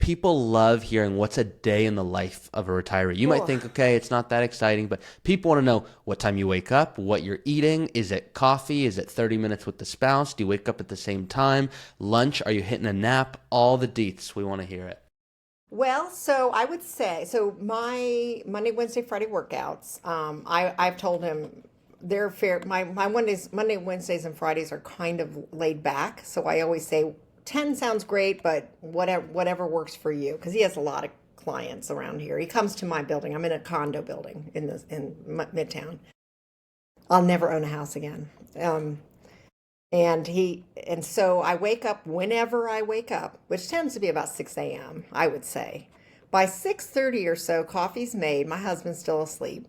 people love hearing what's a day in the life of a retiree. You might Cool. think, okay, it's not that exciting, but people want to know what time you wake up, what you're eating. Is it coffee? Is it 30 minutes with the spouse? Do you wake up at the same time? Lunch? Are you hitting a nap? All the deets. We want to hear it. Well, so I would say, so my Monday, Wednesday, Friday workouts, I've told him they're fair. My Monday, Wednesdays, and Fridays are kind of laid back. So I always say 10 sounds great, but whatever works for you. Because he has a lot of clients around here. He comes to my building. I'm in a condo building in Midtown. I'll never own a house again. And so I wake up whenever I wake up, which tends to be about 6 a.m., I would say. By 6:30 or so, coffee's made. My husband's still asleep.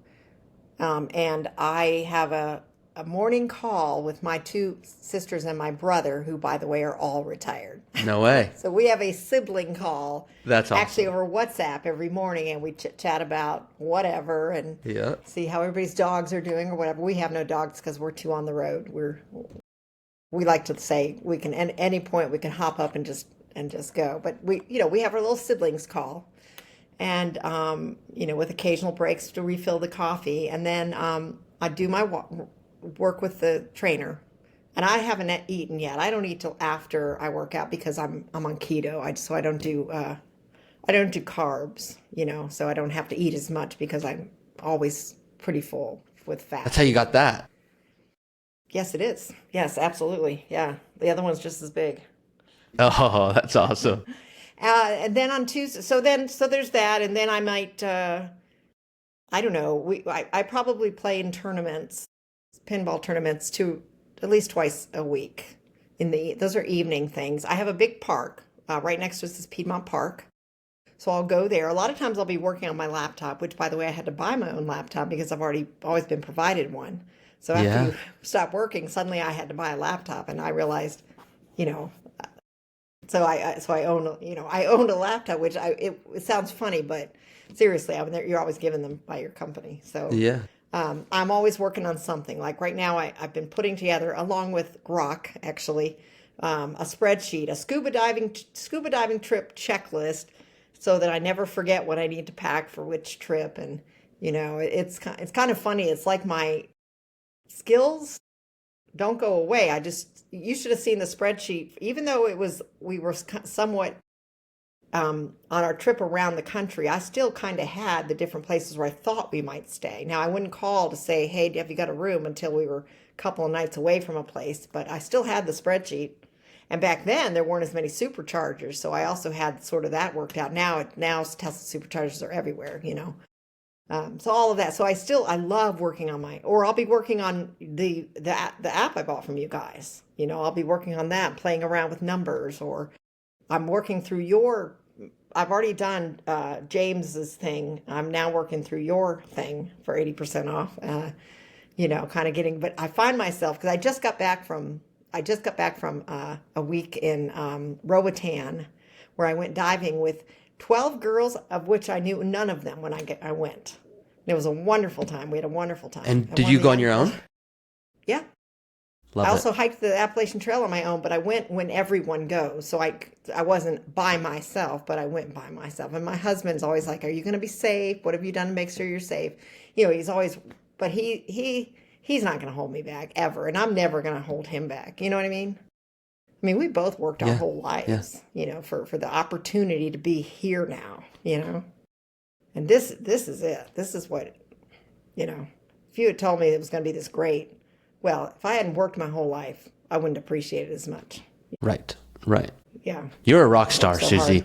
And I have a morning call with my two sisters and my brother, who, by the way, are all retired. No way. So we have a sibling call, That's actually awesome. over WhatsApp every morning, and we chat about whatever and Yeah. see how everybody's dogs are doing or whatever. We have no dogs because we're too on the road. We like to say we can at any point we can hop up and just go. But we have our little siblings call, and with occasional breaks to refill the coffee, and then I do my work with the trainer, and I haven't eaten yet. I don't eat till after I work out because I'm on keto. So I don't do carbs, so I don't have to eat as much because I'm always pretty full with fat. That's how you got that. Yes, it is. Yes, absolutely. Yeah. The other one's just as big. Oh, that's awesome. And then on Tuesday, so there's that. And then I might, I don't know, I probably play in tournaments, pinball tournaments at least twice a week. Those are evening things. I have a big park right next to us is Piedmont Park. So I'll go there. A lot of times I'll be working on my laptop, which by the way, I had to buy my own laptop because I've always been provided one. So after Yeah. you stop working, suddenly I had to buy a laptop, and I realized, you know, I owned a laptop, which it sounds funny, but seriously, I mean, you're always given them by your company. So Yeah. I'm always working on something. Like right now, I've been putting together, along with Grok, actually, a spreadsheet, a scuba diving trip checklist, so that I never forget what I need to pack for which trip. And it's kind of funny. It's like my skills don't go away. You should have seen the spreadsheet, even though we were somewhat on our trip around the country. I still kind of had the different places where I thought we might stay. Now I wouldn't call to say, hey, have you got a room, until we were a couple of nights away from a place, but I still had the spreadsheet. And back then there weren't as many superchargers, so I also had sort of that worked out. Now Tesla superchargers are everywhere. So all of that. So I love working on or I'll be working on the app I bought from you guys. I'll be working on that, playing around with numbers, or I'm working through I've already done James's thing. I'm now working through your thing for 80% off. Kind of but I find myself, because I just got back from a week in Roatan, where I went diving with 12 girls, of which I knew none of them when I went. It was a wonderful time. We had a wonderful time. And did you go on your own? Yeah. Love I it. also hiked the Appalachian Trail on my own, but I went when everyone goes. So I wasn't by myself, but I went by myself. And my husband's always like, "Are you going to be safe? What have you done to make sure you're safe?" He's always, but he's not going to hold me back ever, and I'm never going to hold him back. You know what I mean? I mean, we both worked our Yeah. whole Yeah. lives, for the opportunity to be here now, And this is it. This is what, if you had told me it was going to be this great, well, if I hadn't worked my whole life, I wouldn't appreciate it as much. Right. Right. Yeah. You're a rock I star, worked so hard. Susie.